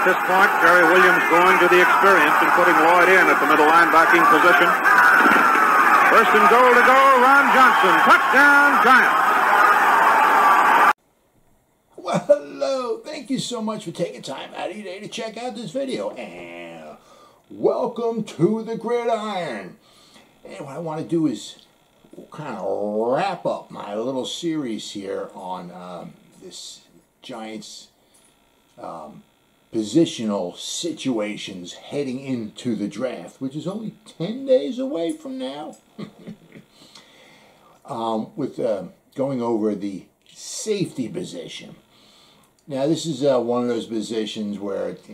At this point, Jerry Williams going to the experience and putting Lloyd in at the middle linebacking position. First and goal to go, Ron Johnson. Touchdown, Giants. Well, hello. Thank you so much for taking time out of your day to check out this video. And welcome to the Gridiron. And what I want to do is kind of wrap up my little series here on this Giants positional situations heading into the draft, which is only 10 days away from now. With going over the safety position. Now, this is one of those positions where it's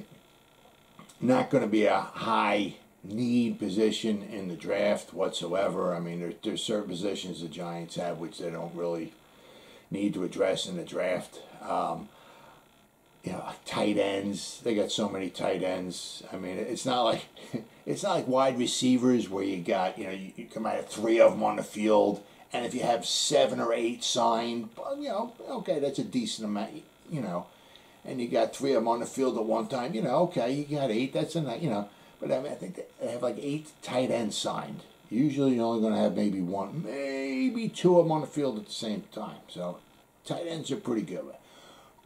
not going to be a high need position in the draft whatsoever. I mean, there's certain positions the Giants have which they don't really need to address in the draft. You know, tight ends. They got so many tight ends. I mean, it's not like wide receivers where you got, you know, you come out of 3 of them on the field, and if you have 7 or 8 signed, well, you know, okay, that's a decent amount, you know, and you got 3 of them on the field at one time, you know, okay, you got 8, that's enough, you know, but I mean, I think they have like 8 tight ends signed. Usually you're only going to have maybe 1, maybe 2 of them on the field at the same time, so tight ends are pretty good.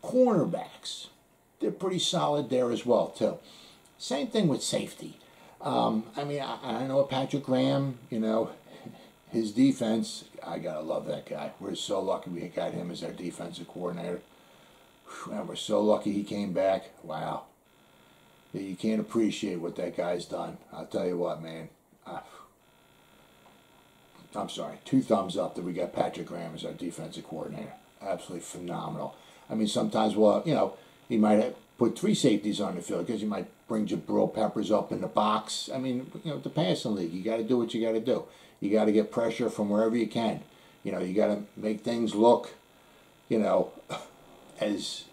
Cornerbacks, they're pretty solid there as well, too. Same thing with safety. I mean, I know Patrick Graham, you know, his defense, I got to love that guy. We're so lucky we got him as our defensive coordinator. And we're so lucky he came back. Wow. You can't appreciate what that guy's done. I'll tell you what, man. I'm sorry, 2 thumbs up that we got Patrick Graham as our defensive coordinator. Absolutely phenomenal. I mean, sometimes, well, you know, he might have put 3 safeties on the field because he might bring Jabrill Peppers up in the box. I mean, you know, the passing league, you got to do what you got to do. You got to get pressure from wherever you can. You know, you got to make things look, you know, as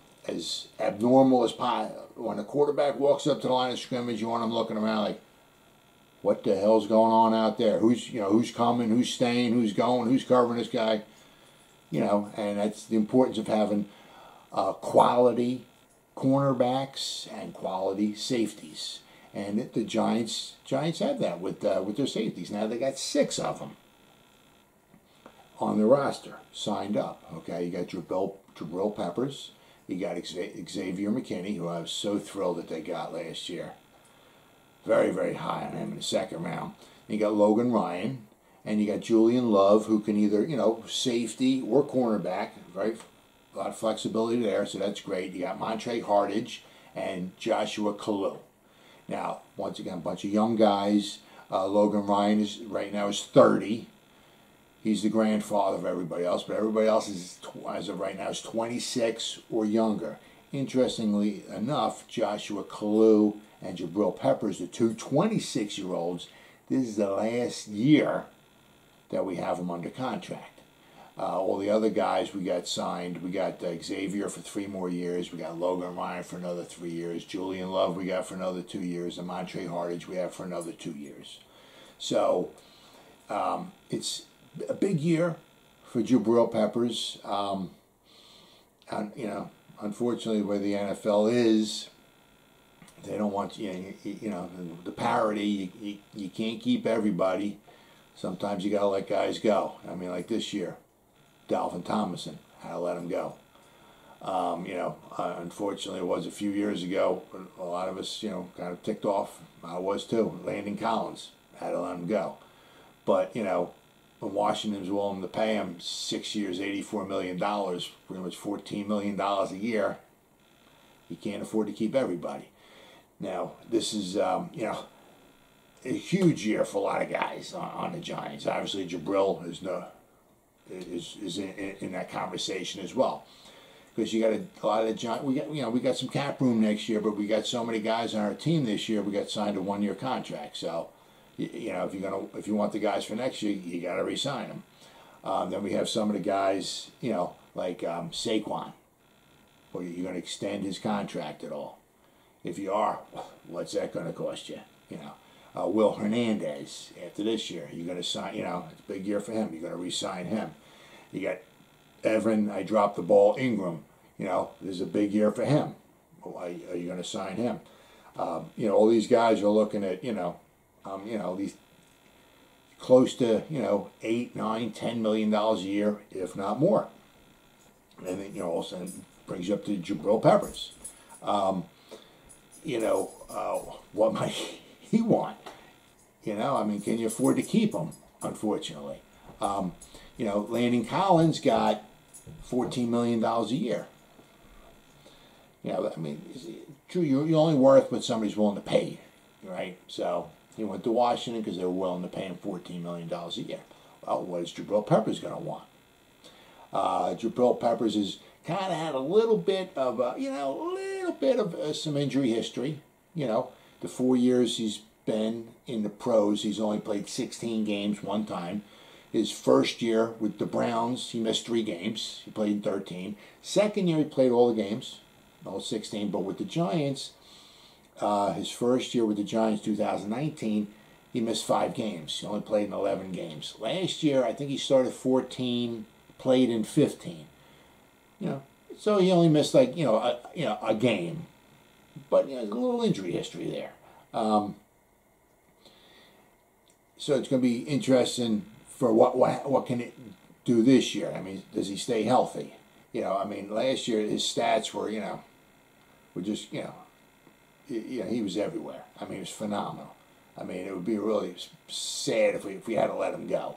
abnormal as possible. When a quarterback walks up to the line of scrimmage, you want him looking around like, what the hell's going on out there? Who's coming? Who's staying? Who's going? Who's covering this guy? You know, and that's the importance of having quality cornerbacks and quality safeties, and the Giants have that with their safeties. Now they got 6 of them on the roster signed up. Okay, you got Jabrill Peppers, you got Xavier McKinney, who I was so thrilled that they got last year. Very, very high on him in the 2nd round. You got Logan Ryan, and you got Julian Love, who can either, you know, safety or cornerback, right? A lot of flexibility there, so that's great. You got Montre Hardage and Joshua Kalu. Now, once again, a bunch of young guys. Logan Ryan right now is 30. He's the grandfather of everybody else, but everybody else is, as of right now, is 26 or younger. Interestingly enough, Joshua Kalu and Jabrill Peppers, the 2 26-year-olds, this is the last year that we have them under contract. All the other guys we got signed, we got Xavier for 3 more years, we got Logan Ryan for another 3 years, Julian Love we got for another 2 years, and Montre Hardage we have for another 2 years. So it's a big year for Jabrill Peppers. And, you know, unfortunately, where the NFL is, they don't want you know the parity. You can't keep everybody. Sometimes you gotta let guys go. I mean, like this year, Dalvin Tomlinson, had to let him go. You know, unfortunately, it was a few years ago. A lot of us, you know, kind of ticked off. I was too. Landon Collins, had to let him go. But you know, when Washington's willing to pay him 6 years, $84 million, pretty much $14 million a year, he can't afford to keep everybody. Now, this is, you know, a huge year for a lot of guys on the Giants. Obviously, Jabrill is in that conversation as well, because you got a lot of the Giants. We got some cap room next year, but we got so many guys on our team this year. We got signed a 1-year contract. So, you know, if you want the guys for next year, you got to re-sign them. Then we have some of the guys, you know, like Saquon. Or you're going to extend his contract at all? If you are, what's that going to cost you? You know, Will Hernandez after this year, you're going to sign. You know, it's a big year for him. You're going to re-sign him. You got Evan. I dropped the ball. Ingram. You know, this is a big year for him. are you going to sign him? All these guys are looking at, these close to, $8, $9, $10 million a year, if not more. And then, all of a sudden brings you up to Jabrill Peppers. What might he want? Can you afford to keep him, unfortunately? Landon Collins got $14 million a year. True, you're only worth what somebody's willing to pay you, right? So he went to Washington because they were willing to pay him $14 million a year. Well, what is Jabrill Peppers going to want? Jabrill Peppers has kind of had a little bit of, some injury history. The 4 years he's been in the pros, he's only played 16 games one time. His first year with the Browns, he missed 3 games. He played 13. Second year, he played all the games, all 16. But with the Giants, his first year with the Giants, 2019, he missed 5 games. He only played in 11 games. Last year, I think he started 14, played in 15. So he only missed a game. But there's a little injury history there. So it's going to be interesting for what can it do this year. Does he stay healthy? Last year his stats were were just he was everywhere. He was phenomenal. It would be really sad if we had to let him go.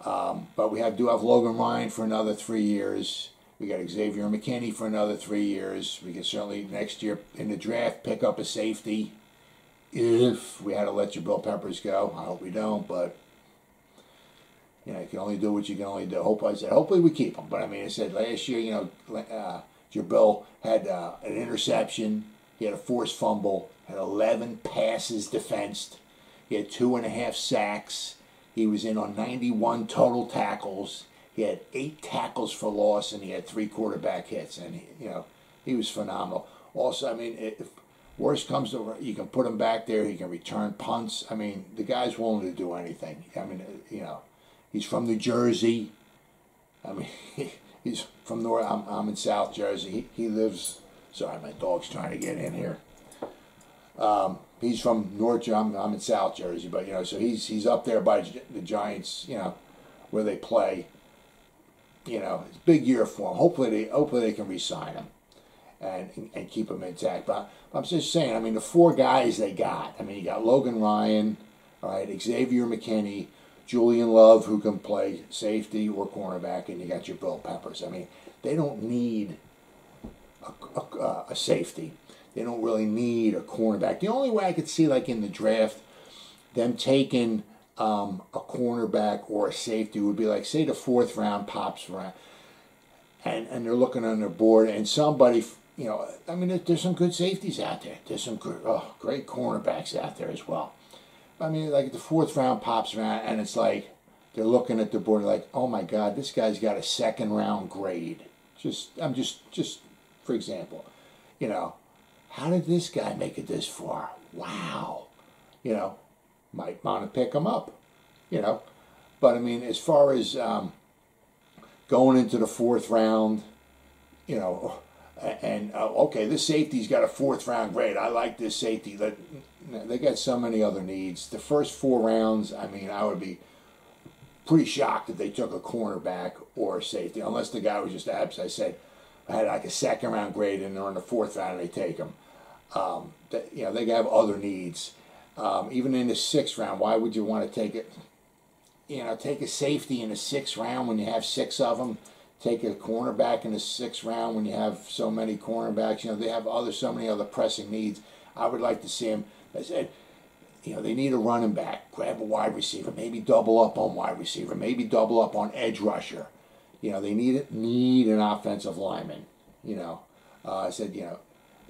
But we do have Logan Ryan for another 3 years. We got Xavier McKinney for another 3 years. We can certainly next year in the draft pick up a safety if we had to let Jabrill Peppers go. I hope we don't, but you can only do what you can only do. Hopefully we keep him. But I said last year, Jabrill had an interception. He had a forced fumble. Had 11 passes defensed. He had 2.5 sacks. He was in on 91 total tackles. He had 8 tackles for loss, and he had 3 quarterback hits. And he was phenomenal. Also, if worst comes to, you can put him back there. He can return punts. The guy's willing to do anything. He's from New Jersey. He's from North. I'm in South Jersey. He lives. Sorry, my dog's trying to get in here. He's from North Jersey. I'm in South Jersey, but so he's up there by the Giants. Where they play. It's a big year for him. Hopefully they can re-sign him and keep him intact. But I'm just saying. The 4 guys they got. You got Logan Ryan, all right, Xavier McKinney, Julian Love, who can play safety or cornerback, and you got Jabrill Peppers. They don't need a safety. They don't really need a cornerback. The only way I could see, in the draft, them taking a cornerback or a safety would be say the 4th round pops around, and they're looking on their board, and somebody, there's some good safeties out there. There's some great cornerbacks out there as well. The 4th round pops around, and it's they're looking at the board oh my God, this guy's got a 2nd round grade. Just for example, how did this guy make it this far? Wow, might want to pick him up, But as far as going into the 4th round, okay, this safety's got a 4th round grade. I like this safety. They got so many other needs. The first 4 rounds, I would be pretty shocked if they took a cornerback or a safety, unless the guy was just abs. I said, I had a 2nd round grade, and they're in the 4th round, and they take him. They have other needs. Even in the 6th round, why would you want to take it? Take a safety in the 6th round when you have 6 of them. Take a cornerback in the 6th round when you have so many cornerbacks. They have so many other pressing needs. I would like to see them. I said, they need a running back. Grab a wide receiver. Maybe double up on wide receiver. Maybe double up on edge rusher. They need an offensive lineman. I said,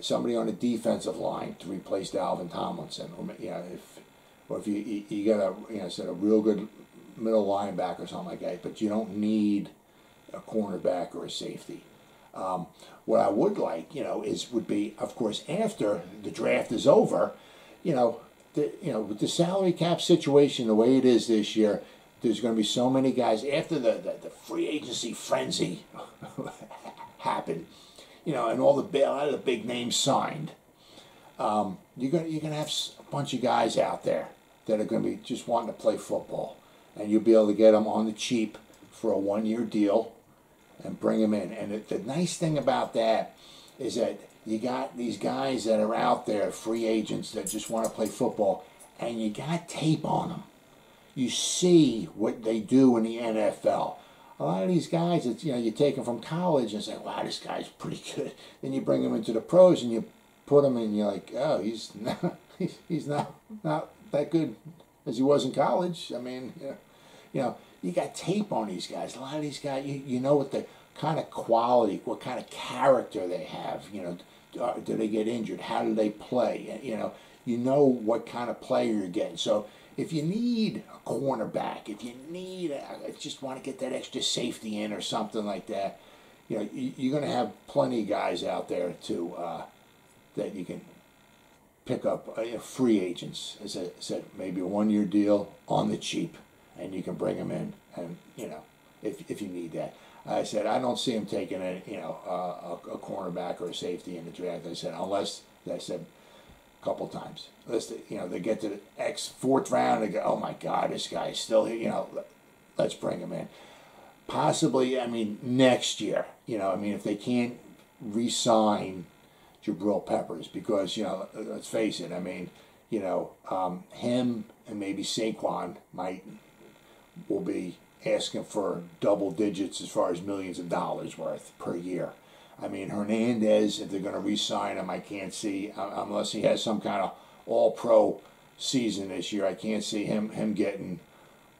somebody on the defensive line to replace Dalvin Tomlinson. If you got a real good middle linebacker or something like that, but you don't need a cornerback or a safety. What I would like, would be, of course, after the draft is over, with the salary cap situation the way it is this year, there's going to be so many guys after the free agency frenzy happened. you know, and a lot of the big names signed, you're gonna have a bunch of guys out there that are gonna be just wanting to play football, and you'll be able to get them on the cheap for a 1-year deal and bring them in. And the nice thing about that is that you got these guys that are out there, free agents that just want to play football, and you got tape on them. You see what they do in the NFL. A lot of these guys, it's, you know, you take them from college and say, wow, this guy's pretty good. Then you bring them into the pros and you put them in, you're like, oh, he's not that good as he was in college. I mean, you know, you got tape on these guys. A lot of these guys, you know what the kind of quality, what kind of character they have. You know, do they get injured? How do they play? You know what kind of player you're getting. So if you need a cornerback, if you need, just want to get that extra safety in or something like that, you know, you're going to have plenty of guys out there to that you can pick up, free agents. As I said, maybe a 1-year deal on the cheap, and you can bring them in, and you know, if you need that. I said I don't see him taking a a cornerback or a safety in the draft. I said unless, I said a couple times, unless they get to the fourth round and go, oh my God, this guy's still here. You know, let's bring him in. Possibly, I mean, next year. You know, I mean, if they can't re-sign Jabrill Peppers, because, you know, let's face it, I mean, you know, him and maybe Saquon will be asking for double digits as far as millions of dollars worth per year. I mean, Hernandez, if they're going to re-sign him, I can't see, unless he has some kind of all-pro season this year, I can't see him getting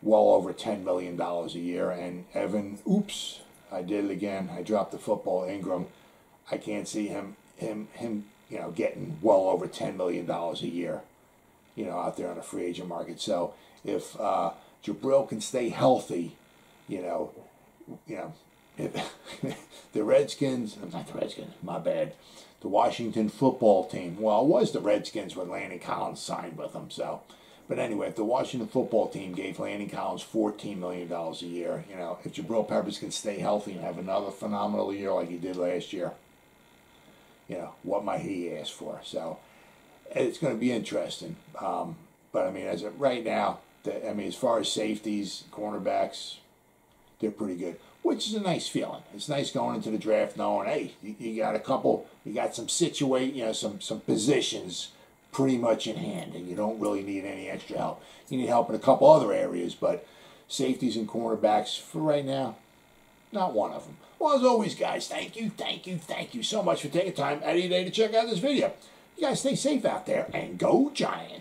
well over $10 million a year. And Evan, oops, I did it again. I dropped the football. Ingram, I can't see him, you know, getting well over $10 million a year, you know, out there on the free agent market. So if Jabrill can stay healthy, you know, if the Redskins, not the Redskins, my bad, the Washington football team, well, it was the Redskins when Landon Collins signed with them, so. But anyway, if the Washington football team gave Landon Collins $14 million a year, you know, if Jabrill Peppers can stay healthy and have another phenomenal year like he did last year, you know, what might he ask for? So it's going to be interesting. But I mean, as of right now, as far as safeties, cornerbacks, they're pretty good, which is a nice feeling. It's nice going into the draft knowing, hey, you got some some positions pretty much in hand, and you don't really need any extra help. You need help in a couple other areas, but safeties and cornerbacks, for right now, not one of them. Well, as always, guys, thank you so much for taking time out of your day to check out this video. You guys stay safe out there, and go Giants.